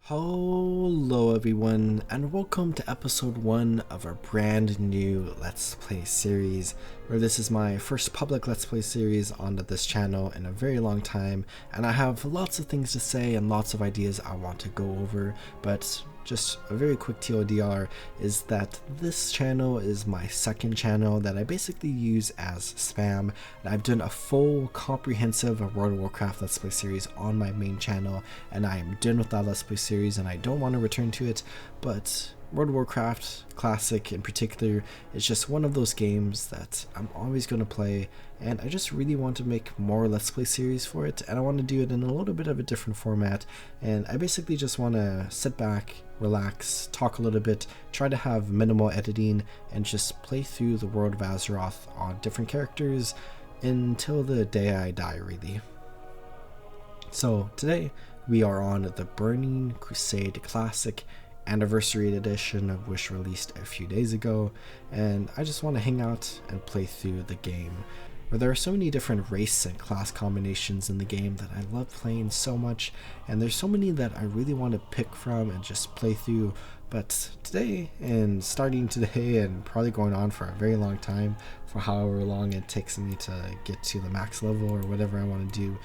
Hello everyone, and welcome to episode 1 of our brand new Let's Play series, where this is my first public Let's Play series on this channel in a very long time, and I have lots of things to say and lots of ideas I want to go over, but just a very quick TLDR is that this channel is my second channel that I basically use as spam, and I've done a full comprehensive World of Warcraft Let's Play series on my main channel, and I am done with that Let's Play series and I don't want to return to it. But World of Warcraft Classic in particular is just one of those games that I'm always going to play, and I just really want to make more Let's Play series for it, and I want to do it in a little bit of a different format. And I basically just want to sit back, relax, talk a little bit, try to have minimal editing, and just play through the world of Azeroth on different characters until the day I die, really. So today we are on the Burning Crusade Classic Anniversary Edition, of which released a few days ago, and I just want to hang out and play through the game, where there are so many different race and class combinations in the game that I love playing so much, and there's so many that I really want to pick from and just play through. But today, and starting today and probably going on for a very long time, for however long it takes me to get to the max level or whatever I want to do,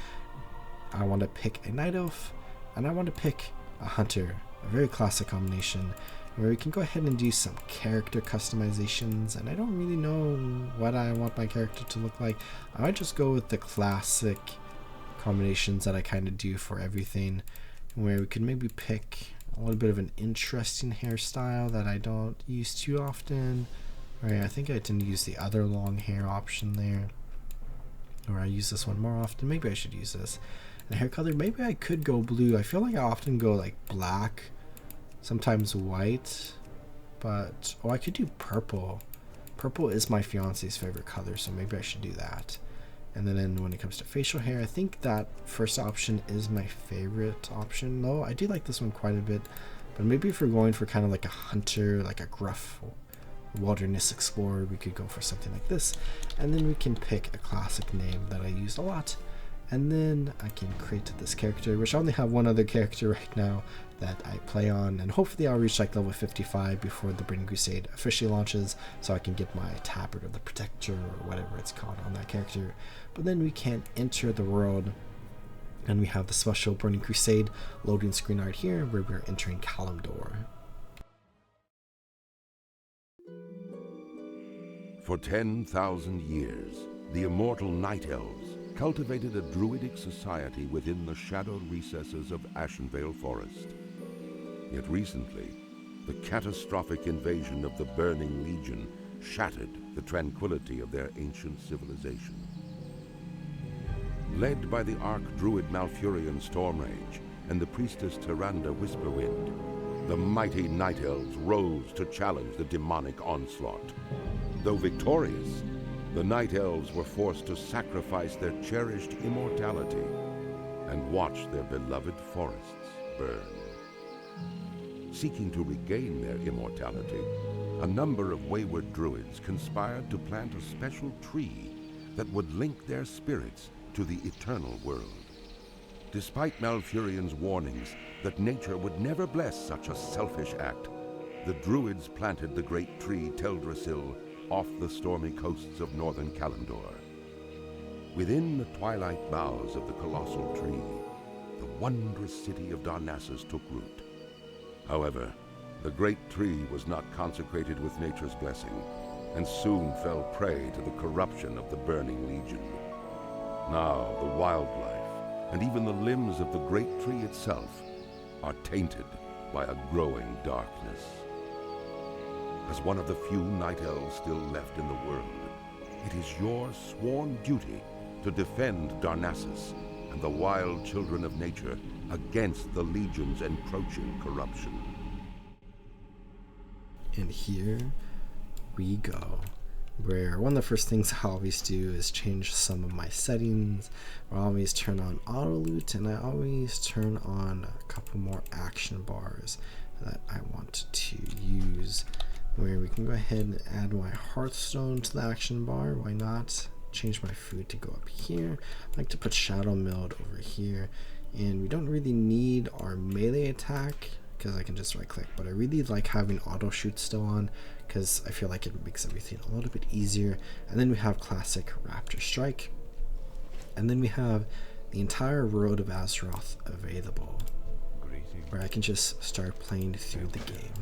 I want to pick a Night Elf and I want to pick a Hunter, a very classic combination where we can go ahead and do some character customizations, and I don't really know what I want my character to look like. I might just go with the classic combinations that I kind of do for everything, where we could maybe pick a little bit of an interesting hairstyle that I don't use too often. Right, I think I tend to use the other long hair option there, or I use this one more often. Maybe I should use this. And hair color, maybe I could go blue. I feel like I often go like black, sometimes white, but I could do purple. Purple is my fiance's favorite color, so maybe I should do that. And then when it comes to facial hair, I think that first option is my favorite option. No, I do like this one quite a bit, but maybe if we're going for kind of like a hunter, like a gruff wilderness explorer, we could go for something like this. And then we can pick a classic name that I used a lot, and then I can create this character, which I only have one other character right now that I play on, and hopefully I'll reach like level 55 before the Burning Crusade officially launches, so I can get my tabard of the Protector or whatever it's called on that character. But then we can enter the world, and we have the special Burning Crusade loading screen right here where we're entering Kalimdor. For 10,000 years, the immortal Night Elves cultivated a druidic society within the shadowed recesses of Ashenvale Forest. Yet recently, the catastrophic invasion of the Burning Legion shattered the tranquility of their ancient civilization. Led by the Archdruid Malfurion Stormrage and the priestess Tyrande Whisperwind, the mighty Night Elves rose to challenge the demonic onslaught. Though victorious, the Night Elves were forced to sacrifice their cherished immortality and watch their beloved forests burn. Seeking to regain their immortality, a number of wayward druids conspired to plant a special tree that would link their spirits to the eternal world. Despite Malfurion's warnings that nature would never bless such a selfish act, the druids planted the great tree Teldrassil off the stormy coasts of northern Kalimdor. Within the twilight boughs of the colossal tree, the wondrous city of Darnassus took root. However, the great tree was not consecrated with nature's blessing, and soon fell prey to the corruption of the Burning Legion. Now the wildlife, and even the limbs of the great tree itself, are tainted by a growing darkness. As one of the few Night Elves still left in the world, it is your sworn duty to defend Darnassus and the wild children of nature against the Legion's encroaching corruption. And here we go, where one of the first things I always do is change some of my settings. I always turn on auto loot, and I always turn on a couple more action bars that I want to use, where we can go ahead and add my Hearthstone to the action bar. Why not? Change my food to go up here. I like to put Shadow Milled over here. and we don't really need our melee attack because I can just right click, but I really like having auto shoot still on because I feel like it makes everything a little bit easier. And then we have classic Raptor Strike, and then we have the entire world of Azeroth available, where I can just start playing through the game.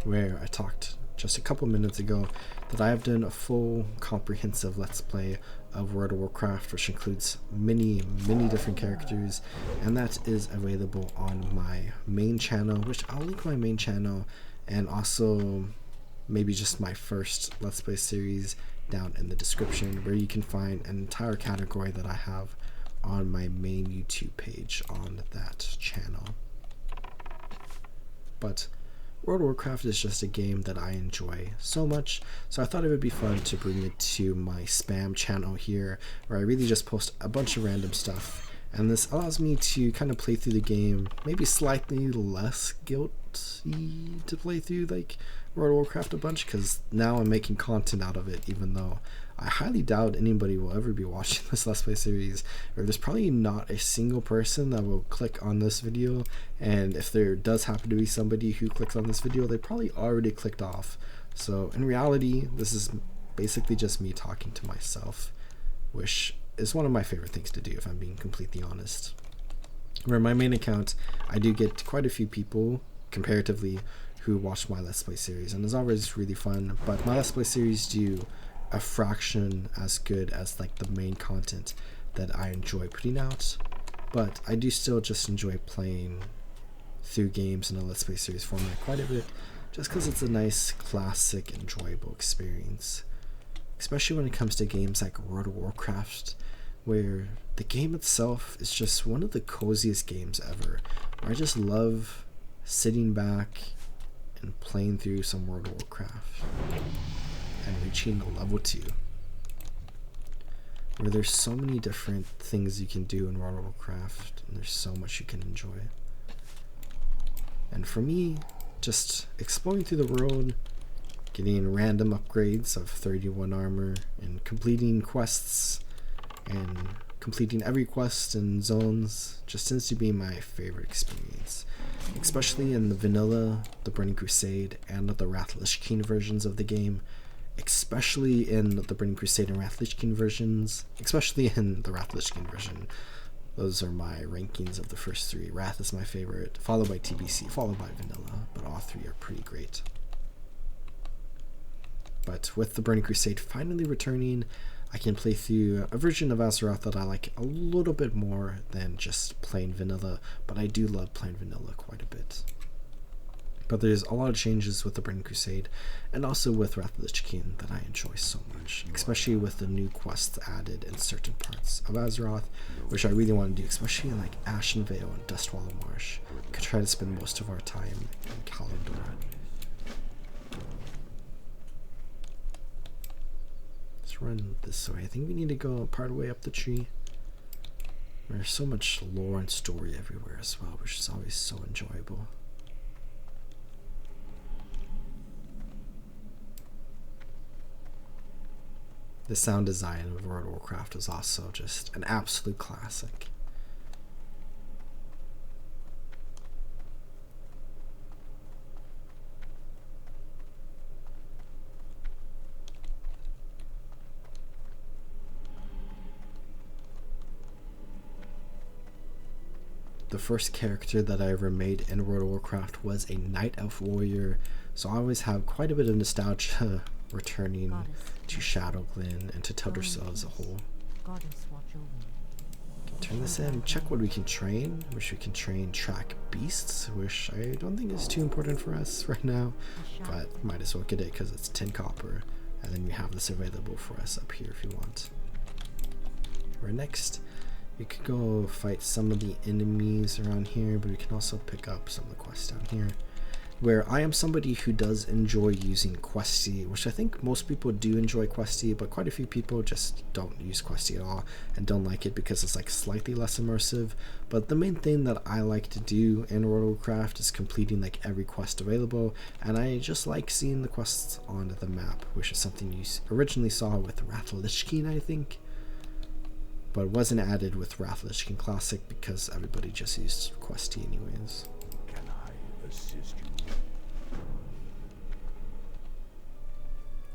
Where I talked just a couple minutes ago that I have done a full comprehensive let's play of World of Warcraft, which includes many different characters, and that is available on my main channel, which I'll link my main channel and also maybe just my first let's play series down in the description, where you can find an entire category that I have on my main YouTube page on that channel. But World of Warcraft is just a game that I enjoy so much, so I thought it would be fun to bring it to my spam channel here, where I really just post a bunch of random stuff, and this allows me to kind of play through the game maybe slightly less guilty to play through like World of Warcraft a bunch, because now I'm making content out of it, even though I highly doubt anybody will ever be watching this Let's Play series, or there's probably not a single person that will click on this video, and if there does happen to be somebody who clicks on this video, they probably already clicked off. So in reality, this is basically just me talking to myself, which is one of my favorite things to do, if I'm being completely honest. Where my main account, I do get quite a few people, comparatively, who watch my Let's Play series, and it's always really fun, but my Let's Play series do a fraction as good as like the main content that I enjoy putting out, but I do still just enjoy playing through games in a Let's Play series format quite a bit, just because it's a nice, classic, enjoyable experience, especially when it comes to games like World of Warcraft, where the game itself is just one of the coziest games ever, where I just love sitting back and playing through some World of Warcraft and reaching a level 2, where there's so many different things you can do in World of Warcraft, and there's so much you can enjoy. And for me, just exploring through the world, getting random upgrades of 31 armor, and completing quests, and completing every quest in zones just tends to be my favorite experience, especially in the vanilla, the Burning Crusade, and the Wrath Lich King versions of the game. Especially in the Burning Crusade and Wrath Lich King versions, especially in the Wrath Lich King version. Those are my rankings of the first 3. Wrath is my favorite, followed by TBC, followed by Vanilla, but all 3 are pretty great. But with the Burning Crusade finally returning, I can play through a version of Azeroth that I like a little bit more than just plain Vanilla, but I do love plain Vanilla quite a bit. But there's a lot of changes with the Burning Crusade, and also with Wrath of the Lich King that I enjoy so much, especially with the new quests added in certain parts of Azeroth, which I really want to do, especially in like Ashen Vale and Dustwallow Marsh. We could try to spend most of our time in Kalimdor. Let's run this way. I think we need to go part way up the tree. There's so much lore and story everywhere as well, which is always so enjoyable. The sound design of World of Warcraft is also just an absolute classic. The first character that I ever made in World of Warcraft was a Night Elf Warrior, so I always have quite a bit of nostalgia returning to Shadowglen and to Teldrassil as a whole. Turn this in, check what we can train, which we can train track beasts, which I don't think is too important for us right now, but might as well get it because it's 10 copper, and then we have this available for us up here if you want. Right next, we could go fight some of the enemies around here, but we can also pick up some of the quests down here, where I am somebody who does enjoy using Questy, which I think most people do enjoy Questy, but quite a few people just don't use Questy at all and don't like it because it's like slightly less immersive. But the main thing that I like to do in World of Warcraft is completing like every quest available, and I just like seeing the quests on the map, which is something you originally saw with Wrath of Lich King, I think. but wasn't added with Wrath of the Lich King Classic because everybody just used Questy anyways. Can I assist you?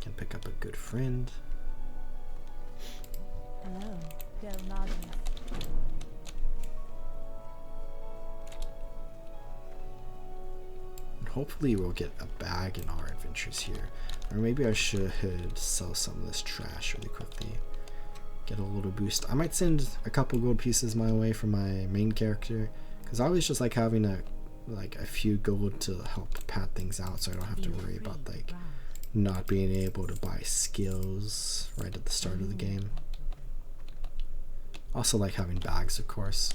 Can pick up a good friend. Hello, Del Magnus. And hopefully we'll get a bag in our adventures here. Or maybe I should sell some of this trash really quickly. Get a little boost. I might send a couple gold pieces my way for my main character, because I always just like having a few gold to help pad things out, so I don't have to worry about like not being able to buy skills right at the start of the game. Also like having bags, of course,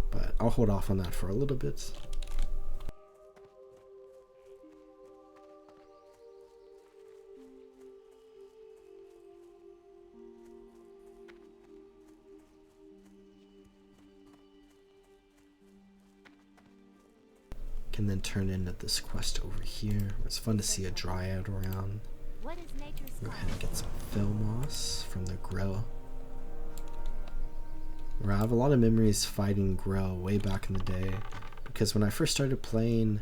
but I'll hold off on that for a little bit. Can then turn in at this quest over here. It's fun to see a dryad around. What is nature's Go ahead and get some fill moss from the grill. Where I have a lot of memories fighting Grell way back in the day, because when I first started playing,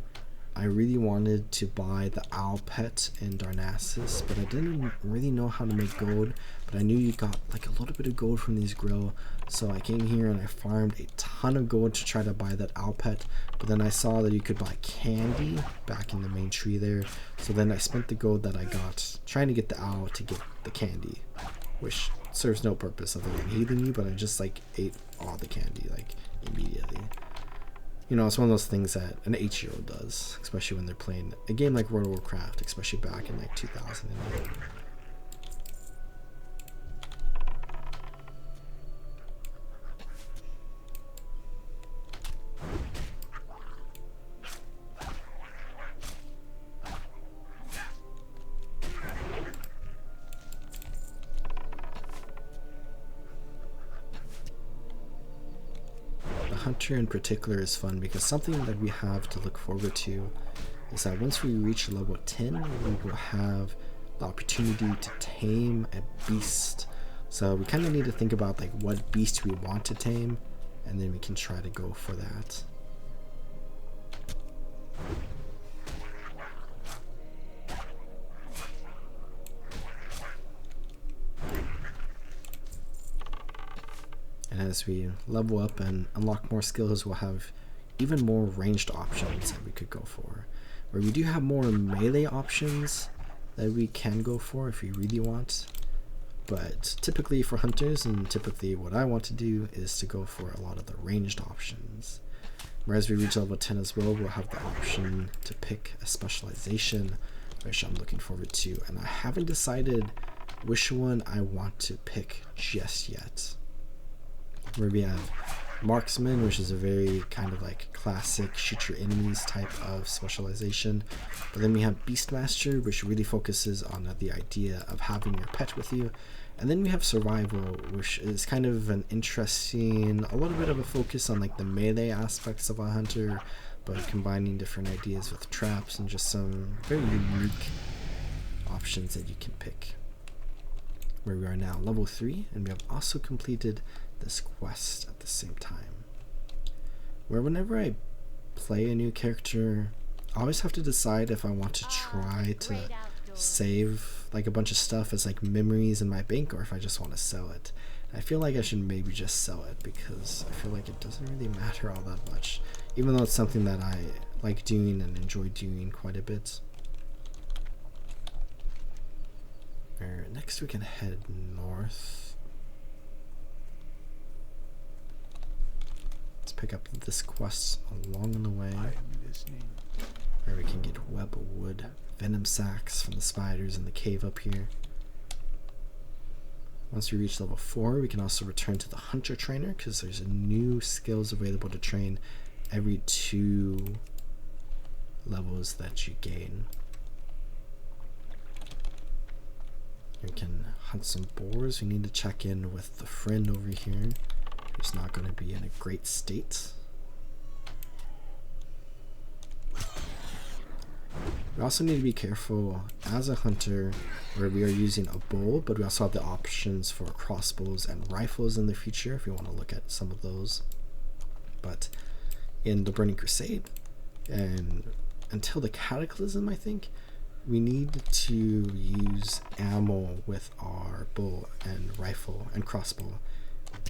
I really wanted to buy the owl pet in Darnassus, but I didn't really know how to make gold, but I knew you got like a little bit of gold from these Grill, so I came here and I farmed a ton of gold to try to buy that owl pet, but then I saw that you could buy candy back in the main tree there, so then I spent the gold that I got trying to get the owl to get the candy, which serves no purpose other than healing you, but I just like ate all the candy like immediately. You know, it's one of those things that an 8-year-old does, especially when they're playing a game like World of Warcraft, especially back in like 2008. Hunter in particular is fun because something that we have to look forward to is that once we reach level 10, we will have the opportunity to tame a beast. So we kind of need to think about like what beast we want to tame, and then we can try to go for that. And as we level up and unlock more skills, we'll have even more ranged options that we could go for. Where we do have more melee options that we can go for if we really want. But typically for hunters, and typically what I want to do, is to go for a lot of the ranged options. Whereas we reach level 10 as well, we'll have the option to pick a specialization, which I'm looking forward to. And I haven't decided which one I want to pick just yet. Where we have Marksman, which is a very kind of like classic shoot your enemies type of specialization, but then we have Beastmaster, which really focuses on the idea of having your pet with you, and then we have Survival, which is kind of an interesting, a little bit of a focus on like the melee aspects of a hunter, but combining different ideas with traps and just some very unique options that you can pick. Where we are now, level 3, and we have also completed this quest at the same time. Where whenever I play a new character, I always have to decide if I want to try to save like a bunch of stuff as like memories in my bank, or if I just want to sell it. And I feel like I should maybe just sell it, because I feel like it doesn't really matter all that much, even though it's something that I like doing and enjoy doing quite a bit. Next we can head north. Let's pick up this quest along the way, where we can get web of wood, venom sacs from the spiders in the cave up here. Once we reach level 4, we can also return to the hunter trainer, because there's new skills available to train every 2 levels that you gain. We can hunt some boars. We need to check in with the friend over here, who's not going to be in a great state. We also need to be careful as a hunter where we are using a bow, but we also have the options for crossbows and rifles in the future if you want to look at some of those. But in the Burning Crusade, and until the Cataclysm, I think, we need to use ammo with our bow and rifle and crossbow,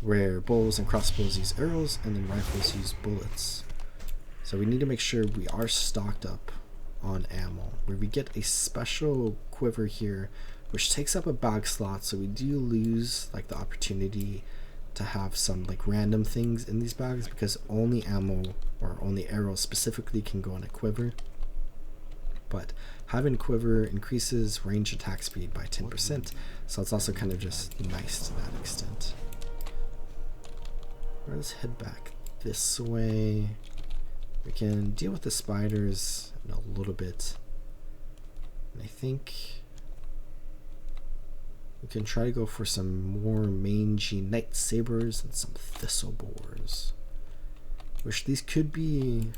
where bows and crossbows use arrows and then rifles use bullets. So we need to make sure we are stocked up on ammo, where we get a special quiver here which takes up a bag slot, so we do lose like the opportunity to have some like random things in these bags because only ammo or only arrows specifically can go in a quiver. But having quiver increases range attack speed by 10%, so it's also kind of just nice to that extent. Let's head back this way. We can deal with the spiders in a little bit. And I think we can try to go for some more mangy night sabers and some thistle boars. Which these could be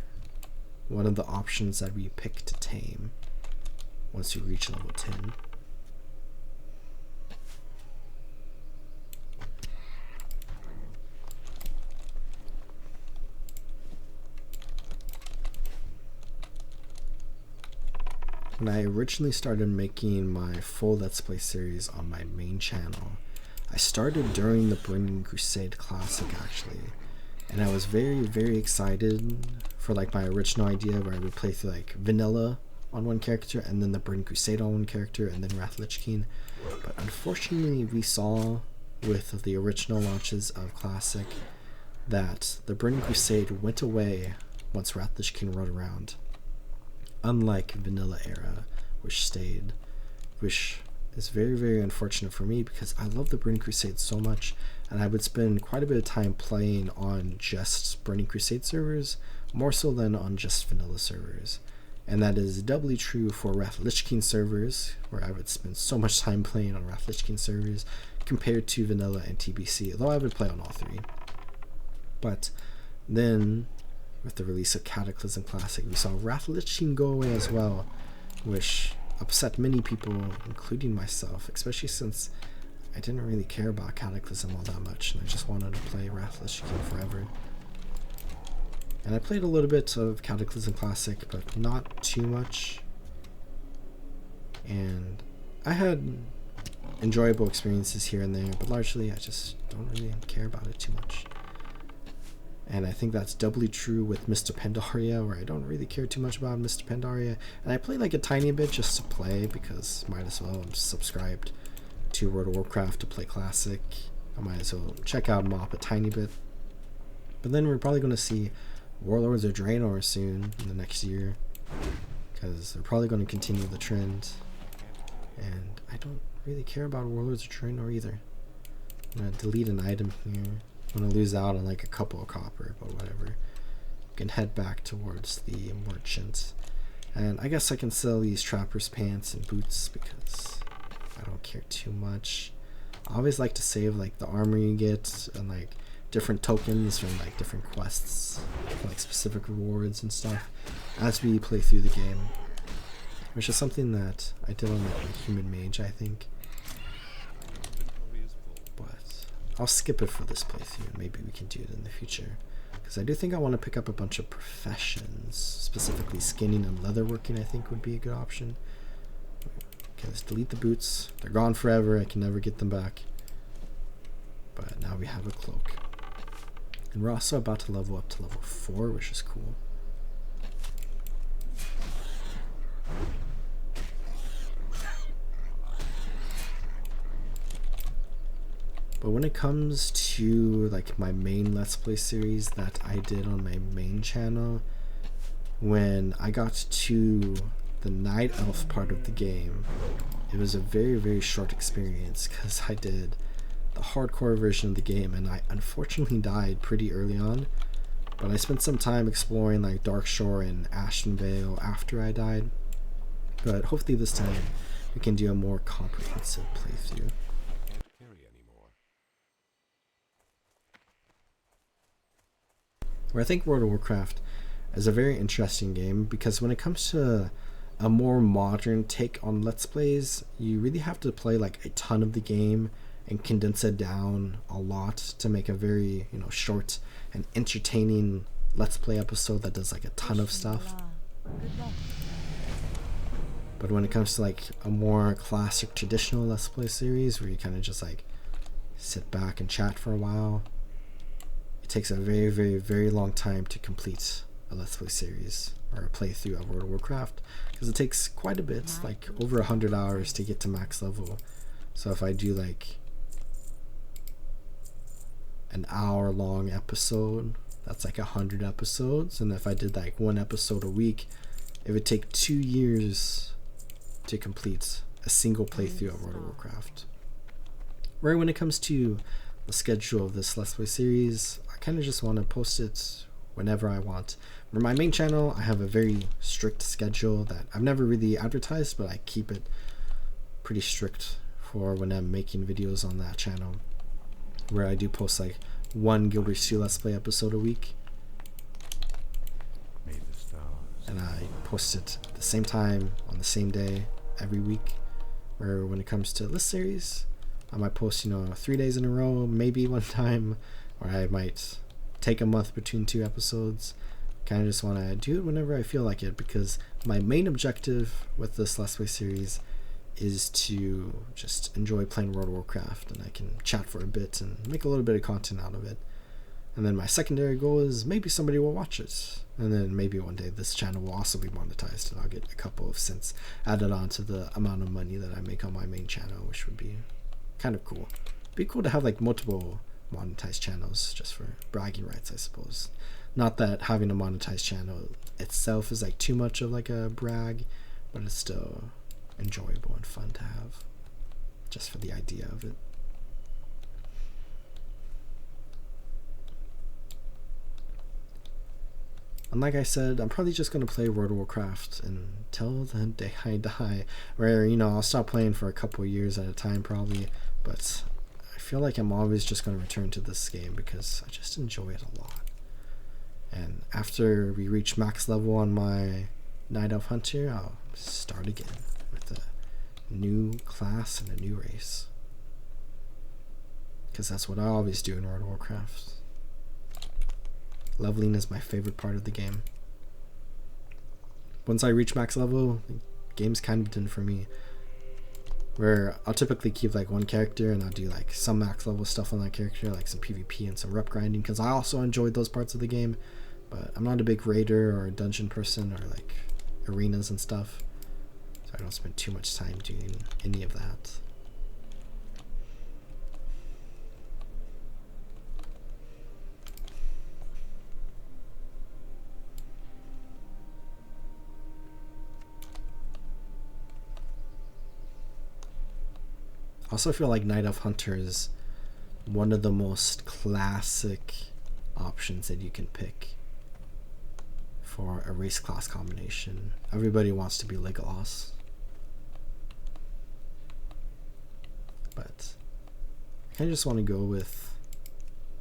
one of the options that we pick to tame once you reach level 10. When I originally started making my full Let's Play series on my main channel, I started during the Burning Crusade Classic actually, and I was very excited for like my original idea where I would play through like vanilla on one character and then the Burning Crusade on one character and then Wrath Lich King. But unfortunately we saw with the original launches of Classic that the Burning Crusade went away once Wrath Lich King rolled around. Unlike vanilla era, which stayed, which is very unfortunate for me because I love the Burning Crusade so much, and I would spend quite a bit of time playing on just Burning Crusade servers, more so than on just vanilla servers. And that is doubly true for Wrath Lich King servers, where I would spend so much time playing on Wrath Lich King servers compared to vanilla and TBC, although I would play on all three. But then with the release of Cataclysm Classic, we saw Wrath Lich King go away as well, which upset many people, including myself, especially since I didn't really care about Cataclysm all that much, and I just wanted to play Wrath Lich King forever. And I played a little bit of Cataclysm Classic, but not too much. And I had enjoyable experiences here and there, but largely I just don't really care about it too much. And I think that's doubly true with Mr. Pandaria, where I don't really care too much about Mr. Pandaria. And I play like a tiny bit just to play, because might as well. I'm subscribed to World of Warcraft to play Classic. I might as well check out MoP a tiny bit. But then we're probably going to see Warlords of Draenor soon in the next year, because they're probably going to continue the trend. And I don't really care about Warlords of Draenor either. I'm going to delete an item here. I'm going to lose out on like a couple of copper, but whatever. You can head back towards the merchant. And I guess I can sell these trapper's pants and boots because I don't care too much. I always like to save like the armor you get and like different tokens from like different quests, like specific rewards and stuff as we play through the game. Which is something that I did on like my human mage, I think. I'll skip it for this playthrough, and maybe we can do it in the future. Because I do think I want to pick up a bunch of professions, specifically skinning and leatherworking I think would be a good option. Okay, let's delete the boots. They're gone forever, I can never get them back. But now we have a cloak. And we're also about to level up to level 4, which is cool. But when it comes to like my main Let's Play series that I did on my main channel, when I got to the Night Elf part of the game, it was a very short experience because I did the hardcore version of the game and I unfortunately died pretty early on. But I spent some time exploring like Darkshore and Ashenvale after I died. But hopefully this time we can do a more comprehensive playthrough. Where I think World of Warcraft is a very interesting game because when it comes to a more modern take on Let's Plays, you really have to play like a ton of the game and condense it down a lot to make a very, short and entertaining Let's Play episode that does like a ton of stuff. Good luck. But when it comes to like a more classic traditional Let's Play series where you kind of just like sit back and chat for a while, it takes a very, very, very long time to complete a Let's Play series or a playthrough of World of Warcraft, because it takes quite a bit, like over 100 hours to get to max level. So if I do like an hour long episode, that's like 100 episodes, and if I did like one episode a week, it would take 2 years to complete a single playthrough of World of Warcraft. Where when it comes to the schedule of this Let's Play series, I kind of just want to post it whenever I want. For my main channel, I have a very strict schedule that I've never really advertised, but I keep it pretty strict for when I'm making videos on that channel, where I do post like one Guild Wars 2 Let's Play episode a week. May the stars. And I post it at the same time on the same day every week. Where when it comes to this series, I might post 3 days in a row, maybe one time, or I might take a month between 2 episodes. Kind of just want to do it whenever I feel like it, because my main objective with this Let's Play series is to just enjoy playing World of Warcraft, and I can chat for a bit and make a little bit of content out of it. And then my secondary goal is maybe somebody will watch it, and then maybe one day this channel will also be monetized and I'll get a couple of cents added on to the amount of money that I make on my main channel, which would be kind of cool. Be cool to have like multiple monetized channels just for bragging rights, I suppose. Not that having a monetized channel itself is like too much of like a brag, but it's still enjoyable and fun to have, just for the idea of it. And like I said, I'm probably just going to play World of Warcraft until the day I die, where, I'll stop playing for a couple of years at a time probably, but I feel like I'm always just going to return to this game because I just enjoy it a lot. And after we reach max level on my Night Elf Hunter, I'll start again with a new class and a new race. Because that's what I always do in World of Warcraft. Leveling is my favorite part of the game. Once I reach max level, the game's kind of done for me. Where I'll typically keep like one character and I'll do like some max level stuff on that character, like some PvP and some rep grinding, because I also enjoyed those parts of the game. But I'm not a big raider or a dungeon person or like arenas and stuff, so I don't spend too much time doing any of that. I also feel like Night Elf Hunter is one of the most classic options that you can pick for a race class combination. Everybody wants to be Legolas, but I kind of just want to go with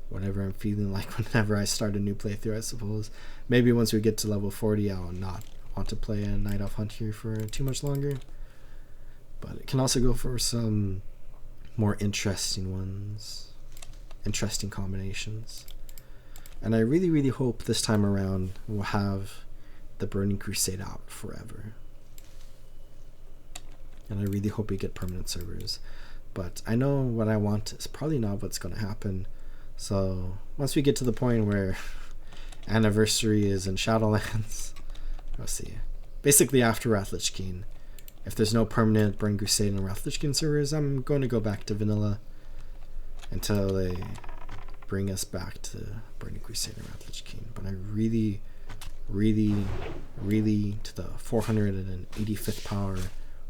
whatever I'm feeling like whenever I start a new playthrough, I suppose. Maybe once we get to level 40, I'll not want to play a Night Elf Hunter for too much longer, but it can also go for some more interesting ones, interesting combinations. And I really, really hope this time around we'll have the Burning Crusade out forever. And I really hope we get permanent servers. But I know what I want is probably not what's going to happen. So once we get to the point where Anniversary is in Shadowlands, we'll see. Basically after Wrath Lich King, if there's no permanent Burning Crusade and Wrath Lich King servers, I'm going to go back to vanilla until they bring us back to Burning Crusade and Wrath Lich King. But I really, really, really, to the 485th power,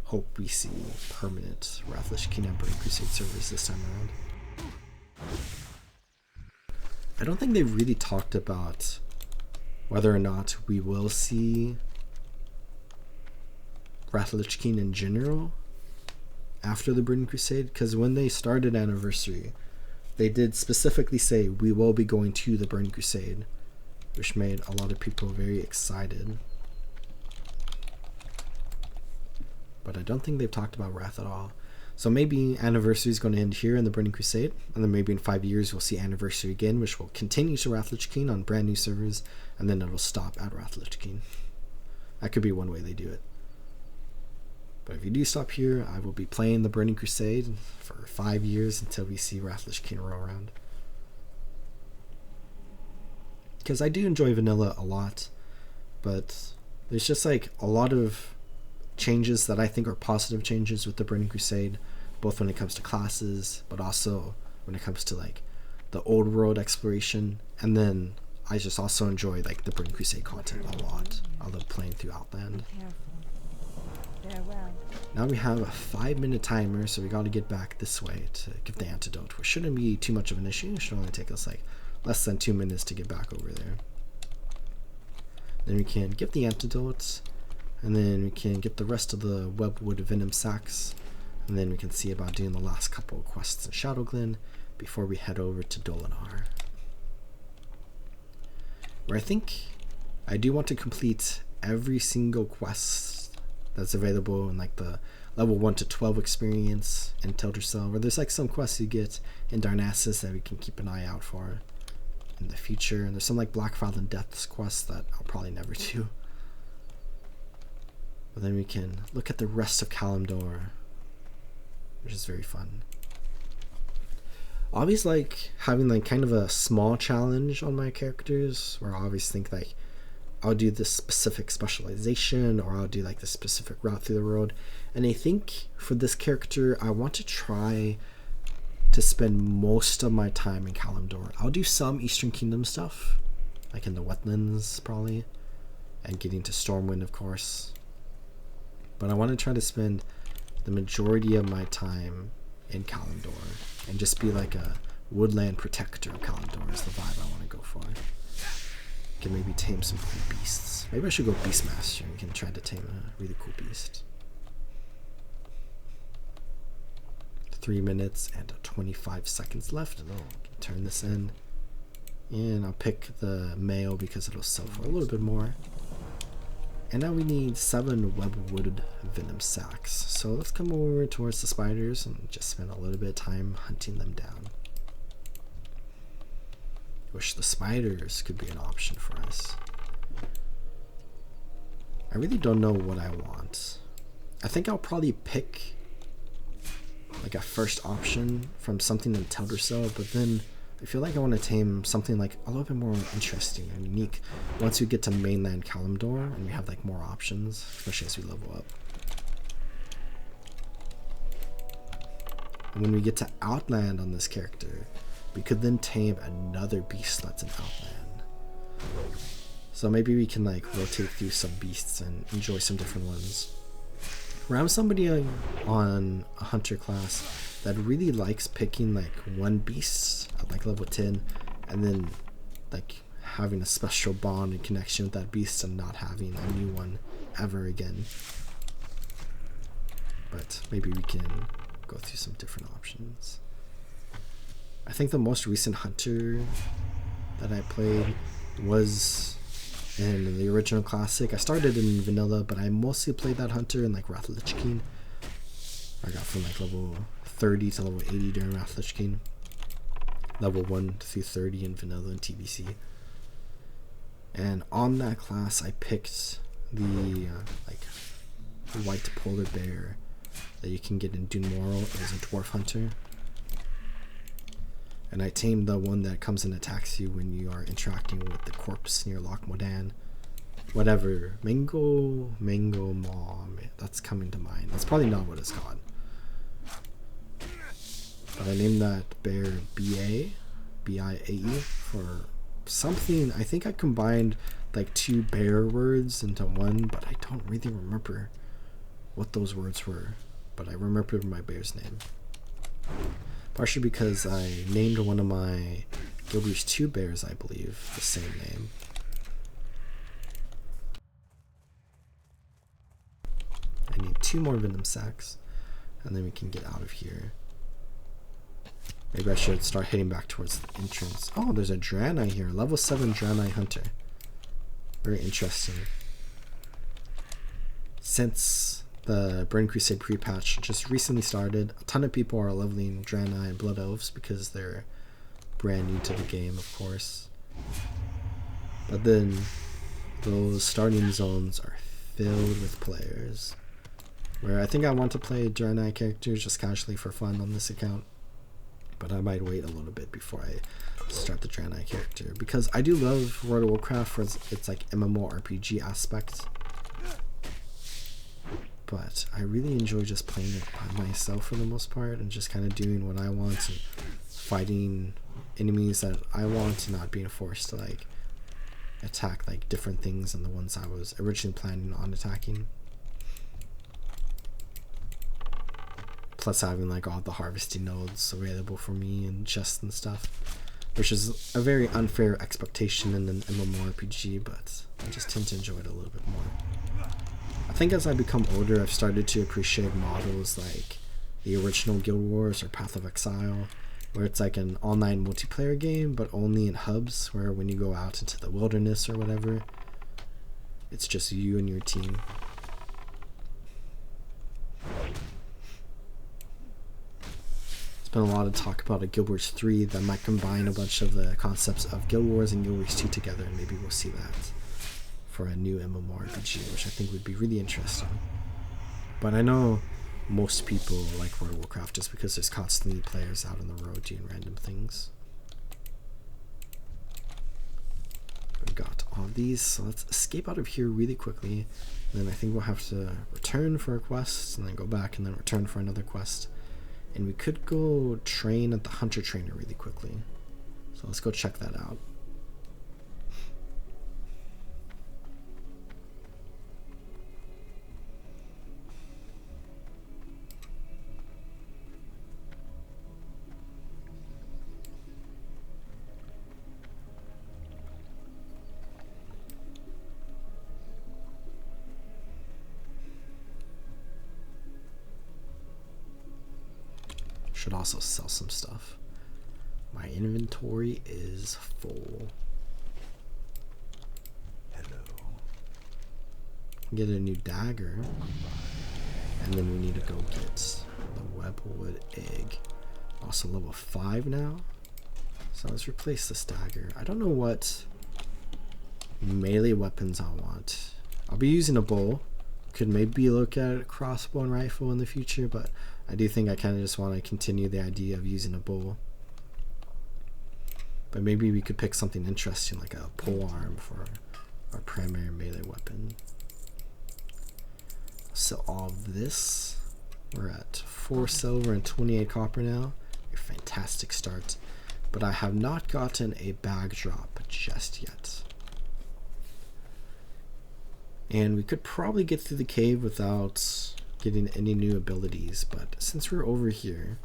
hope we see permanent Wrath Lich King and Burning Crusade servers this time around. I don't think they've really talked about whether or not we will see Wrath Lich King in general after the Burning Crusade, because when they started Anniversary, they did specifically say we will be going to the Burning Crusade, which made a lot of people very excited. but I don't think they've talked about Wrath at all. So maybe Anniversary is going to end here in the Burning Crusade, and then maybe in 5 years we'll see Anniversary again, which will continue to Wrath Lich King on brand new servers, and then it'll stop at Wrath Lich King. That could be one way they do it. But if you do stop here, I will be playing the Burning Crusade for 5 years until we see Wrath Lich King roll around. Because I do enjoy vanilla a lot, but there's just like a lot of changes that I think are positive changes with the Burning Crusade, both when it comes to classes, but also when it comes to like the old world exploration. And then I just also enjoy like the Burning Crusade content a lot. I love playing through Outland. Farewell. Now we have a 5-minute timer, so we got to get back this way to give the antidote, which shouldn't be too much of an issue. It should only take us like less than 2 minutes to get back over there. Then we can give the antidotes, and then we can get the rest of the Webwood Venom Sacks, and then we can see about doing the last couple of quests in Shadowglen before we head over to Dolinar, where I think I do want to complete every single quest that's available in like the level 1 to 12 experience in Teldrassil, where there's like some quests you get in Darnassus that we can keep an eye out for in the future, and there's some like Blackfile and Death's quests that I'll probably never do. But then we can look at the rest of Kalimdor, which is very fun. I always like having like kind of a small challenge on my characters, where I always think like I'll do this specific specialization, or I'll do like this specific route through the road. And I think for this character, I want to try to spend most of my time in Kalimdor. I'll do some Eastern Kingdom stuff, like in the wetlands probably, and getting to Stormwind of course. But I want to try to spend the majority of my time in Kalimdor and just be like a woodland protector of Kalimdor is the vibe I want to go for. Can maybe tame some cool beasts. Maybe I should go Beastmaster and can try to tame a really cool beast. 3 minutes and 25 seconds left. Turn this in, and I'll pick the male because it'll sell for a little bit more. And now we need 7 Webwood Venom Sacks. So let's come over towards the spiders and just spend a little bit of time hunting them down. Wish the spiders could be an option for us. I really don't know what I want. I think I'll probably pick like a first option from something in Teldrassil, but then I feel like I want to tame something like a little bit more interesting and unique once we get to mainland Kalimdor and we have like more options, especially as we level up. And when we get to Outland on this character, we could then tame another beast that's in Outland. So maybe we can like rotate through some beasts and enjoy some different ones. Where I'm somebody on a hunter class that really likes picking like one beast at like level 10 and then like having a special bond and connection with that beast and not having a new one ever again. But maybe we can go through some different options. I think the most recent hunter that I played was in the original classic. I started in vanilla, but I mostly played that hunter in like Wrath Lich King. I got from like level 30 to level 80 during Wrath Lich King. Level 1 through 30 in vanilla and TBC. And on that class, I picked the white polar bear that you can get in Dune Moral. It was a dwarf hunter. And I tamed the one that comes and attacks you when you are interacting with the corpse near Loch Modan. Whatever. Mango Mom. That's coming to mind. That's probably not what it's called. But I named that bear B-A. B-I-A-E. For something. I think I combined like 2 bear words into one, but I don't really remember what those words were. But I remembered my bear's name. Partially because I named one of my Gilbert's 2 bears, I believe, the same name. I need 2 more Venom Sacks, and then we can get out of here. Maybe I should start heading back towards the entrance. Oh, there's a Draenei here. Level 7 Draenei Hunter. Very interesting. Since The Burn Crusade pre-patch just recently started. A ton of people are leveling Draenei and Blood Elves because they're brand new to the game, of course. But then those starting zones are filled with players. Where I think I want to play Draenei characters just casually for fun on this account. But I might wait a little bit before I start the Draenei character. Because I do love World of Warcraft for its like MMORPG aspect. But I really enjoy just playing it by myself for the most part. And just kind of doing what I want. And fighting enemies that I want. And not being forced to like attack like different things than the ones I was originally planning on attacking. Plus having like all the harvesting nodes available for me and chests and stuff, which is a very unfair expectation in an MMORPG, but I just tend to enjoy it a little bit more. I think as I become older, I've started to appreciate models like the original Guild Wars or Path of Exile, where it's like an online multiplayer game, but only in hubs, where when you go out into the wilderness or whatever, it's just you and your team. Been a lot of talk about a Guild Wars 3 that might combine a bunch of the concepts of Guild Wars and Guild Wars 2 together, and maybe we'll see that for a new MMORPG, which I think would be really interesting. But I know most people like World of Warcraft just because there's constantly players out on the road doing random things. We've got all these, so let's escape out of here really quickly. And then I think we'll have to return for a quest, and then go back and then return for another quest. And we could go train at the Hunter Trainer really quickly. So let's go check that out. Should also sell some stuff. My inventory is full. Hello. Get a new dagger. And then we need to go get the webwood egg. Also level 5 now. So let's replace this dagger. I don't know what melee weapons I want. I'll be using a bow. Could maybe look at a crossbow and rifle in the future, but I do think I kind of just want to continue the idea of using a bow. But maybe we could pick something interesting like a polearm for our primary melee weapon. So all of this, we're at 4 silver and 28 copper now. A fantastic start. But I have not gotten a bag drop just yet. And we could probably get through the cave without getting any new abilities, but since we're over here,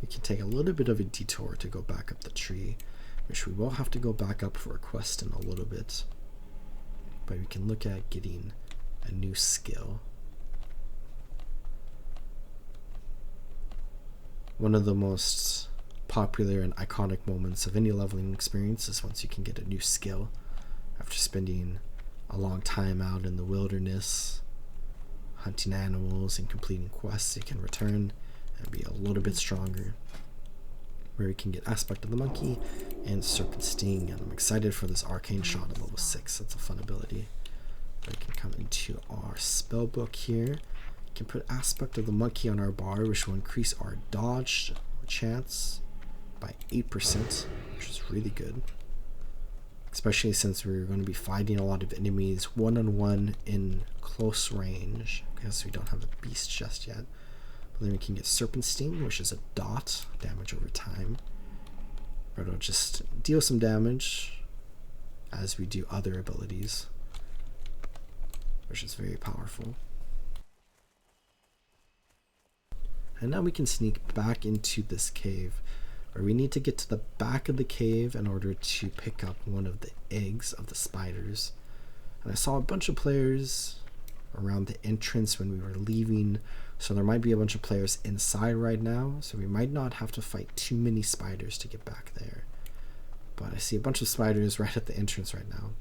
we can take a little bit of a detour to go back up the tree, which we will have to go back up for a quest in a little bit. But we can look at getting a new skill. One of the most popular and iconic moments of any leveling experience is once you can get a new skill after spending a long time out in the wilderness hunting animals and completing quests. You can return and be a little bit stronger, where we can get Aspect of the Monkey and Serpent Sting, and I'm excited for this Arcane Shot at level 6. That's a fun ability. We can come into our spell book here. We can put Aspect of the Monkey on our bar, which will increase our dodge chance by 8%, which is really good. Especially since we're going to be fighting a lot of enemies one-on-one in close range, because we don't have a beast just yet. But then we can get Serpent Sting, which is a dot damage over time. Or it'll just deal some damage as we do other abilities, which is very powerful. And now we can sneak back into this cave, where we need to get to the back of the cave in order to pick up one of the eggs of the spiders. And I saw a bunch of players around the entrance when we were leaving, so there might be a bunch of players inside right now, so we might not have to fight too many spiders to get back there. But I see a bunch of spiders right at the entrance right now.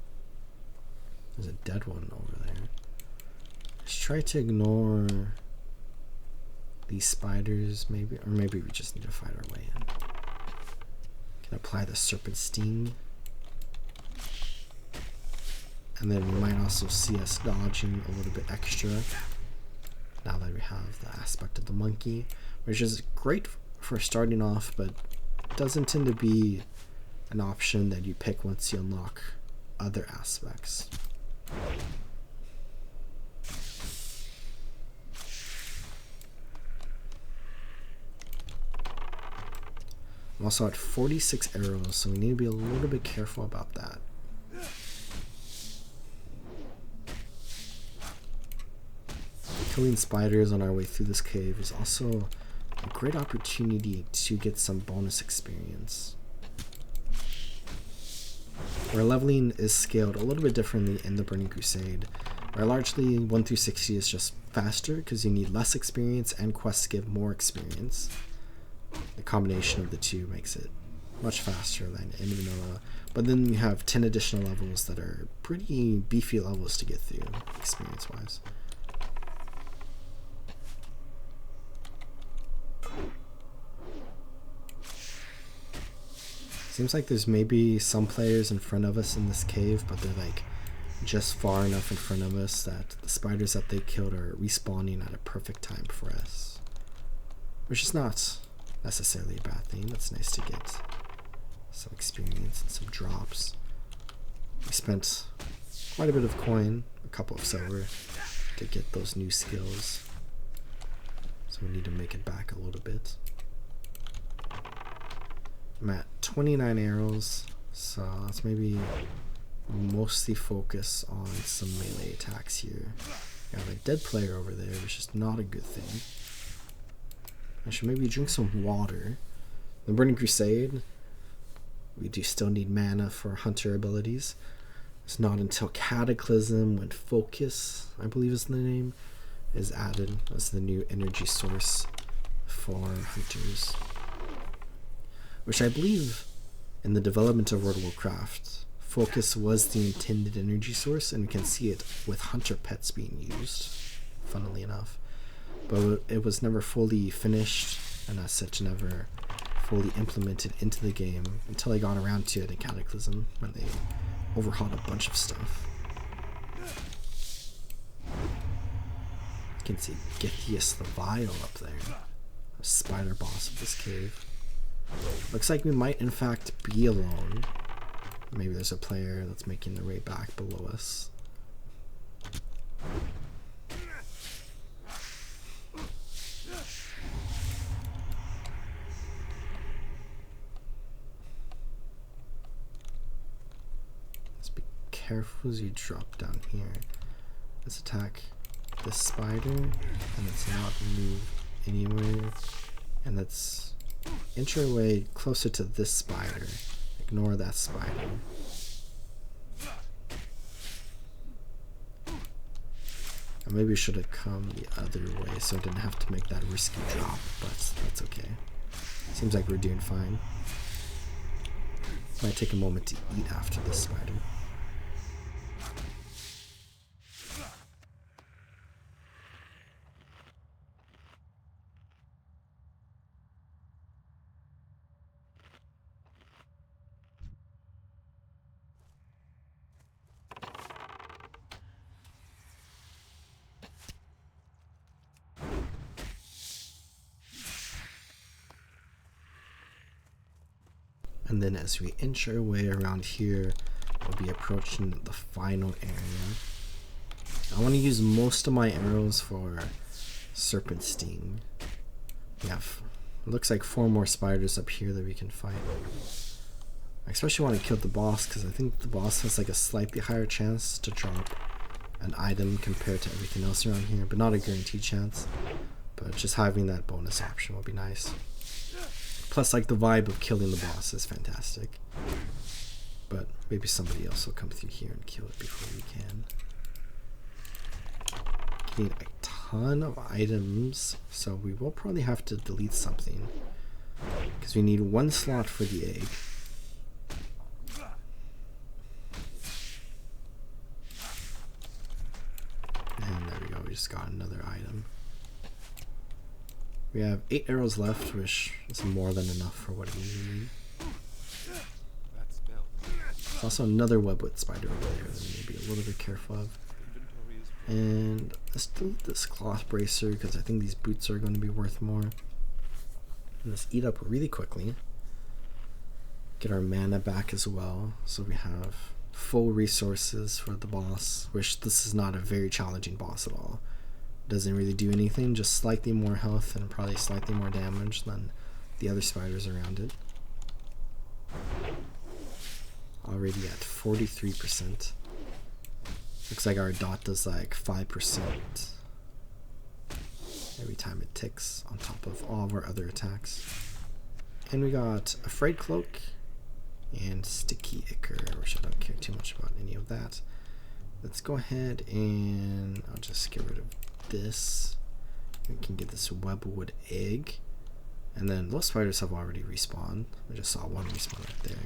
There's a dead one over there. Let's try to ignore these spiders, maybe, or maybe we just need to fight our way in. Can apply the serpent sting. And then you might also see us dodging a little bit extra now that we have the aspect of the monkey, which is great for starting off, but doesn't tend to be an option that you pick once you unlock other aspects. I'm also at 46 arrows, so we need to be a little bit careful about that. Killing spiders on our way through this cave is also a great opportunity to get some bonus experience. Where leveling is scaled a little bit differently in the Burning Crusade, where largely 1 through 60 is just faster because you need less experience and quests give more experience. The combination of the two makes it much faster than in vanilla, but then you have 10 additional levels that are pretty beefy levels to get through experience wise. Seems like there's maybe some players in front of us in this cave, but they're like just far enough in front of us that the spiders that they killed are respawning at a perfect time for us. Which is not necessarily a bad thing. It's nice to get some experience and some drops. We spent quite a bit of coin, a couple of silver, to get those new skills. So we need to make it back a little bit. I'm at 29 arrows, so let's maybe mostly focus on some melee attacks here. We have a dead player over there, which is not a good thing. I should maybe drink some water. The Burning Crusade, we do still need mana for hunter abilities. It's not until Cataclysm, when Focus, I believe is the name, is added as the new energy source for hunters. Which I believe in the development of World of Warcraft, Focus was the intended energy source, and we can see it with hunter pets being used, funnily enough. But it was never fully finished, and as such never fully implemented into the game until I got around to it in Cataclysm, when they overhauled a bunch of stuff. You can see Githias the Vile up there, a spider boss of this cave. Looks like we might in fact be alone. Maybe there's a player that's making their way back below us. Let's be careful as you drop down here. Let's attack this spider, and it's not move anywhere. And let's inch our way closer to this spider. Ignore that spider. Or maybe we should have come the other way so I didn't have to make that risky drop, but that's okay. Seems like we're doing fine. Might take a moment to eat after this spider. And then as we inch our way around here, we'll be approaching the final area. I want to use most of my arrows for serpent sting. We have, it looks like 4 more spiders up here that we can fight. I especially want to kill the boss because I think the boss has like a slightly higher chance to drop an item compared to everything else around here, but not a guaranteed chance. But just having that bonus option will be nice. Plus, like, the vibe of killing the boss is fantastic. But maybe somebody else will come through here and kill it before we can. Getting a ton of items, so we will probably have to delete something. Because we need 1 slot for the egg. And there we go, we just got another item. We have 8 arrows left, which is more than enough for what we need. There's also another webwood spider over there that we need to be a little bit careful of. And let's delete this cloth bracer because I think these boots are going to be worth more. And let's eat up really quickly. Get our mana back as well, so we have full resources for the boss, which this is not a very challenging boss at all. Doesn't really do anything, just slightly more health and probably slightly more damage than the other spiders around it. Already at 43%. Looks like our dot does like 5% every time it ticks on top of all of our other attacks. And we got a Frayed Cloak and Sticky Ichor, which I don't care too much about any of that. Let's go ahead and I'll just get rid of this. We can get this webwood egg. And then those spiders have already respawned. I just saw one respawn right there.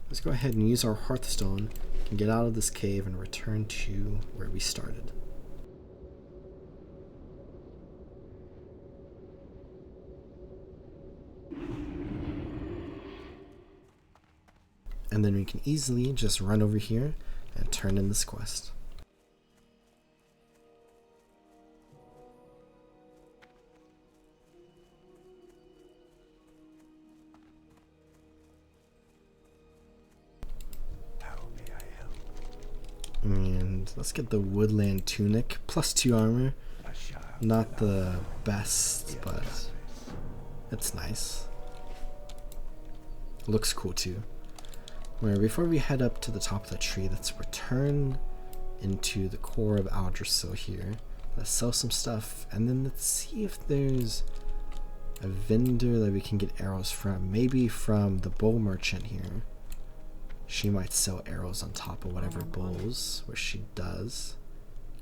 Let's go ahead and use our Hearthstone and get out of this cave and return to where we started. And then we can easily just run over here and turn in this quest. And let's get the Woodland Tunic, +2 armor. Not the best, but it's nice. Looks cool too. Where before we head up to the top of the tree, let's return into the core of Aldrassil here. Let's sell some stuff, and then let's see if there's a vendor that we can get arrows from. Maybe from the bow merchant here. She might sell arrows on top of whatever bowls, which she does.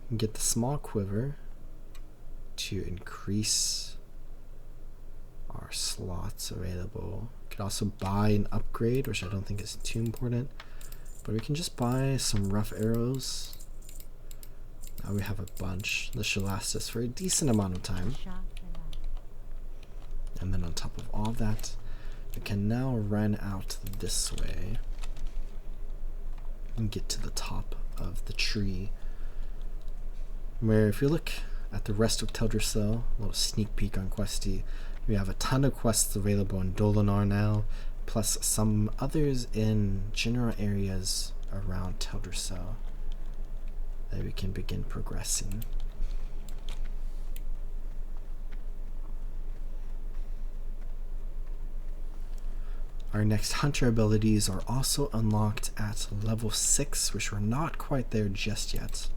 And get the small quiver to increase our slots available. Could also buy an upgrade, which I don't think is too important. But we can just buy some rough arrows. Now we have a bunch. This should last us for a decent amount of time. And then on top of all that, we can now run out this way and get to the top of the tree, where if you look at the rest of Teldrassil, a little sneak peek on Questy, we have a ton of quests available in Dolinar now, plus some others in general areas around Teldrassil that we can begin progressing. Our next hunter abilities are also unlocked at level 6, which we're not quite there just yet.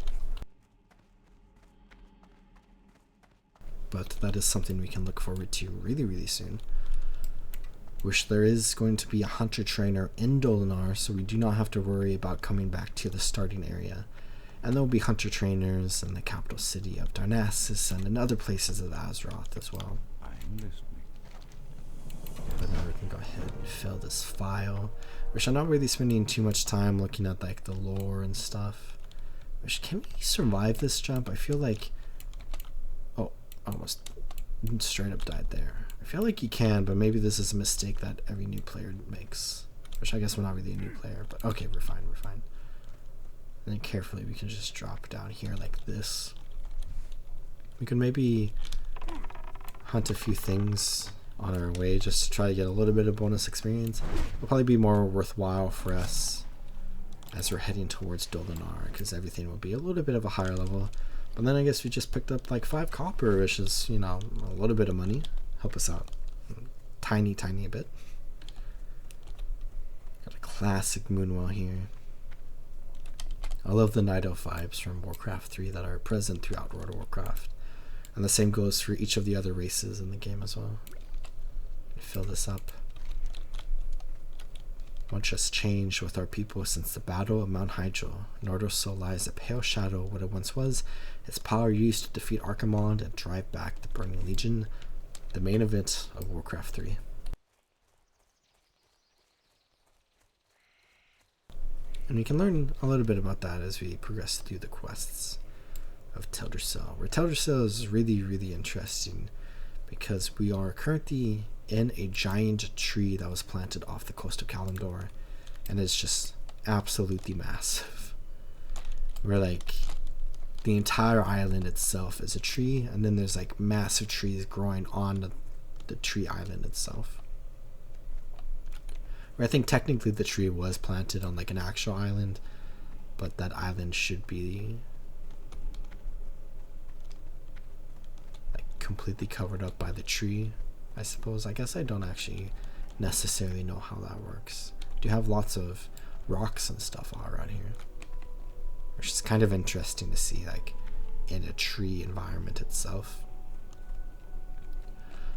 But that is something we can look forward to really soon. Which there is going to be a hunter trainer in Dolinar, so we do not have to worry about coming back to the starting area. And there will be hunter trainers in the capital city of Darnassus and in other places of Azeroth as well. I'm listening. But now we can go ahead and fill this file, which I'm not really spending too much time looking at like the lore and stuff. Which, can we survive this jump? I feel like, oh, almost straight up died there. I feel like you can, but maybe this is a mistake that every new player makes. Which I guess we're not really a new player, but okay, we're fine. And then carefully we can just drop down here like this. We could maybe hunt a few things on our way just to try to get a little bit of bonus experience. It'll probably be more worthwhile for us as we're heading towards Dolinar, because everything will be a little bit of a higher level. But then I guess we just picked up like 5 copper, which is, you know, a little bit of money. Help us out. Tiny bit. Got a classic Moonwell here. I love the Night Elf vibes from Warcraft 3 that are present throughout World of Warcraft. And the same goes for each of the other races in the game as well. Fill this up. Much has changed with our people since the Battle of Mount Hyjal. Nordosul lies a pale shadow of what it once was, its power used to defeat Archimonde and drive back the Burning Legion, the main event of Warcraft 3. And we can learn a little bit about that as we progress through the quests of Teldrassil. Where Teldrassil is really interesting because we are currently in a giant tree that was planted off the coast of Kalimdor, and it's just absolutely massive. We're like, the entire island itself is a tree, and then there's like massive trees growing on the tree island itself. Where I think technically the tree was planted on like an actual island, but that island should be like completely covered up by the tree, I suppose. I guess I don't actually necessarily know how that works. Do have lots of rocks and stuff all around here, which is kind of interesting to see, like in a tree environment itself.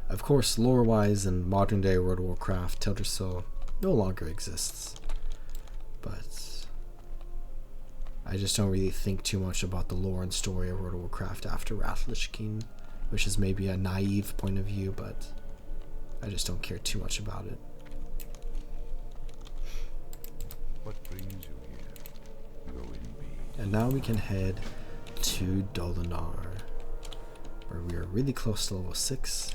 Of course, lore-wise, in modern day World of Warcraft, Teldrassil no longer exists, but I just don't really think too much about the lore and story of World of Warcraft after Wrath Lich King, which is maybe a naive point of view, but I just don't care too much about it. What brings you here? Go in peace. And now we can head to Dolinar, where we are really close to level 6.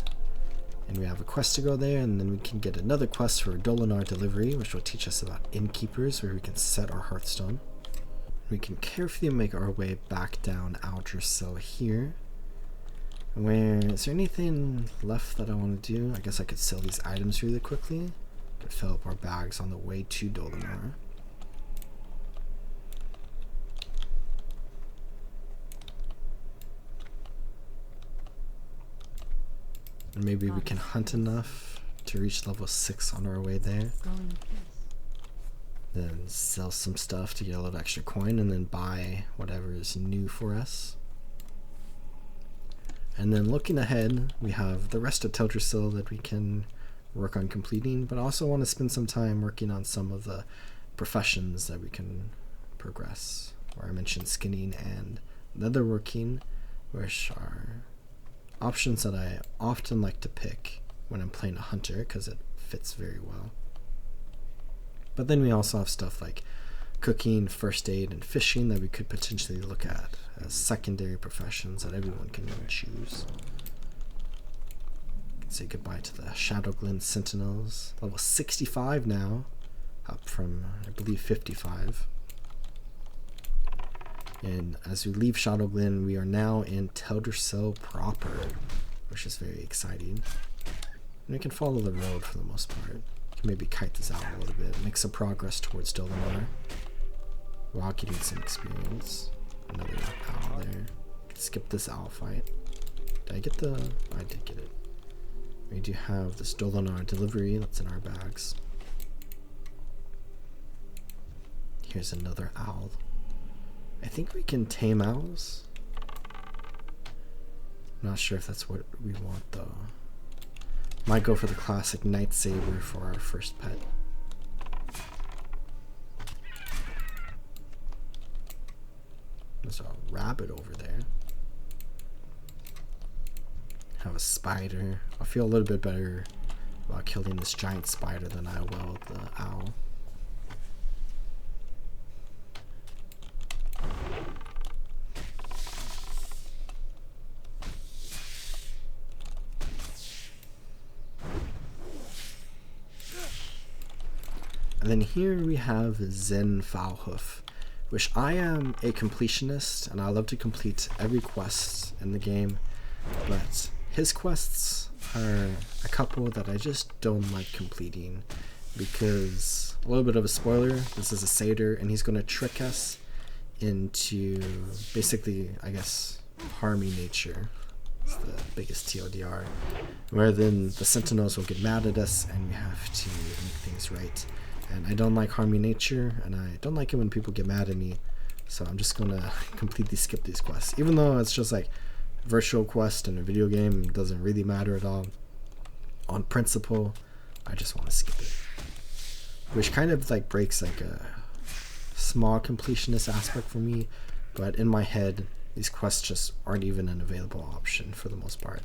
And we have a quest to go there, and then we can get another quest for Dolinar delivery, which will teach us about innkeepers, where we can set our Hearthstone. We can carefully make our way back down Aldrassil here. Where is there anything left that I want to do? I guess I could sell these items really quickly. Could fill up our bags on the way to Dolinar. And maybe we can hunt enough to reach level 6 on our way there. Go in peace. Then sell some stuff to get a little extra coin, and then buy whatever is new for us. And then looking ahead, we have the rest of Teldrassil that we can work on completing, but I also want to spend some time working on some of the professions that we can progress, where I mentioned skinning and leatherworking, which are options that I often like to pick when I'm playing a hunter because it fits very well. But then we also have stuff like cooking, first aid, and fishing that we could potentially look at as secondary professions that everyone can choose. Say goodbye to the Shadowglen Sentinels, level 65 now, up from I believe 55. And as we leave Shadowglen, we are now in Teldrassil proper, which is very exciting. And we can follow the road for the most part. We can maybe kite this out a little bit, make some progress towards Dolinar, while getting some experience. Another owl there. Skip this owl fight. Did I get the... I did get it. We do have this Dolinar delivery that's in our bags. Here's another owl. I think we can tame owls. Not sure if that's what we want though. Might go for the classic Night Saber for our first pet. There's a rabbit over there. Have a spider. I feel a little bit better about killing this giant spider than I will the owl. And then here we have Zen Foulhoof, which I am a completionist and I love to complete every quest in the game, but his quests are a couple that I just don't like completing because, a little bit of a spoiler, this is a satyr and he's going to trick us into basically, I guess, harming nature. It's the biggest TLDR, where then the sentinels will get mad at us and we have to make things right. And I don't like harming nature, and I don't like it when people get mad at me, so I'm just gonna completely skip these quests. Even though it's just like virtual quest in a video game, it doesn't really matter at all. On principle, I just want to skip it. Which kind of like breaks like a small completionist aspect for me, but in my head, these quests just aren't even an available option for the most part,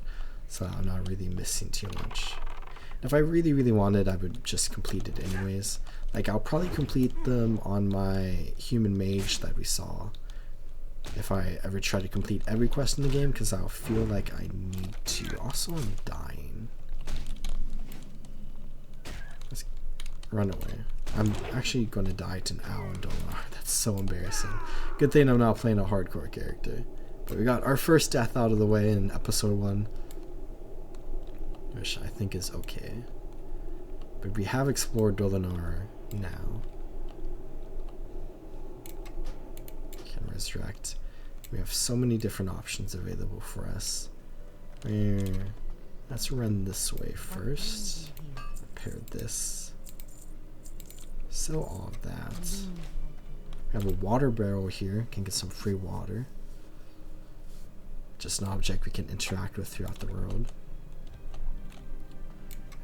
so I'm not really missing too much. If I really, really wanted, I would just complete it anyways. Like, I'll probably complete them on my human mage that we saw if I ever try to complete every quest in the game, because I'll feel like I need to. Also, I'm dying. Let's run away. I'm actually going to die to an owl in Dolonar. That's so embarrassing. Good thing I'm not playing a hardcore character. But we got our first death out of the way in episode 1. Which I think is okay. But we have explored Dolonar now. Can resurrect. We have so many different options available for us. Let's run this way first. Repair this. Sell all of that. We have a water barrel here. Can get some free water. Just an object we can interact with throughout the world.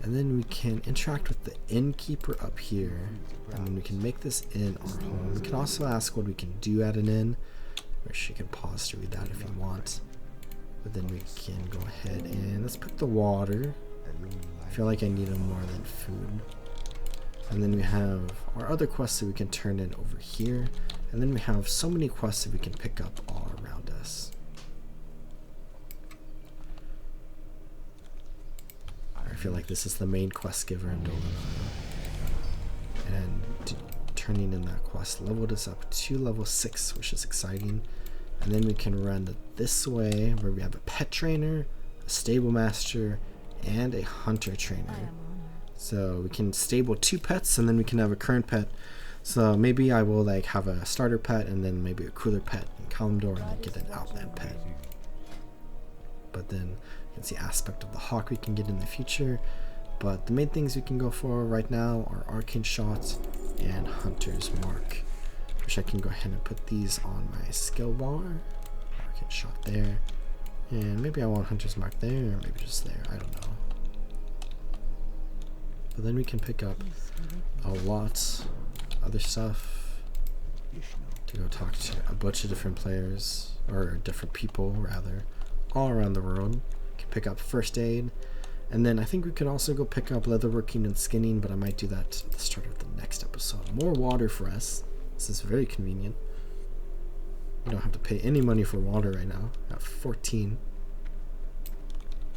And then we can interact with the innkeeper up here. And then we can make this inn our home. We can also ask what we can do at an inn. Which you can pause to read that if you want. But then we can go ahead and let's pick the water. I feel like I need it more than food. And then we have our other quests that we can turn in over here. And then we have so many quests that we can pick up all around us. I feel like this is the main quest giver in Dolonar. And turning in that quest leveled us up to level 6, which is exciting. And then we can run this way where we have a pet trainer, a stable master, and a hunter trainer. So we can stable 2 pets, and then we can have a current pet. So maybe I will like have a starter pet and then maybe a cooler pet in Kalimdor, and then get an outland pet. But then you can see aspect of the hawk we can get in the future. But the main things we can go for right now are Arcane Shot and Hunter's Mark. Which I can go ahead and put these on my skill bar. Arcane Shot there. And maybe I want Hunter's Mark there, or maybe just there. I don't know. But then we can pick up a lot other stuff to go talk to a bunch of different players, or different people rather, all around the world. Can pick up first aid, and then I think we could also go pick up leatherworking and skinning, but I might do that at the start of the next episode. More water for us. This is very convenient. We don't have to pay any money for water right now. At 14.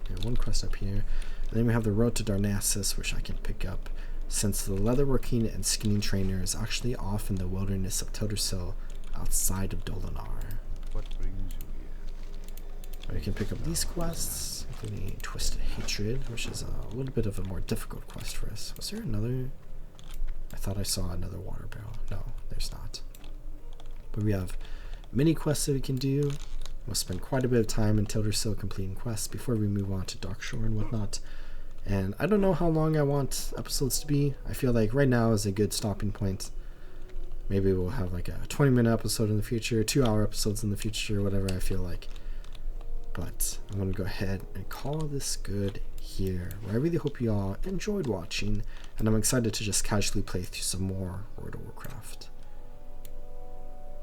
We have 1 quest up here. And then we have the Road to Darnassus, which I can pick up, since the leatherworking and skinning trainer is actually off in the wilderness of Teldrassil outside of Dolonar. What brings you here? We can pick up these quests, including Twisted Hatred, which is a little bit of a more difficult quest for us. Was there another? I thought I saw another water barrel. No, there's not. But we have many quests that we can do. We'll spend quite a bit of time in Teldrassil completing quests before we move on to Darkshore and whatnot. And I don't know how long I want episodes to be. I feel like right now is a good stopping point. Maybe we'll have like a 20-minute episode in the future, 2-hour episodes in the future, whatever I feel like. But I'm going to go ahead and call this good here. Where I really hope you all enjoyed watching, and I'm excited to just casually play through some more World of Warcraft.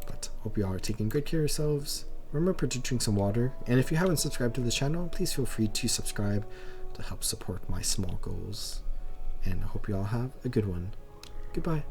But hope you all are taking good care of yourselves. Remember to drink some water, and if you haven't subscribed to the channel, please feel free to subscribe to help support my small goals. And I hope you all have a good one. Goodbye.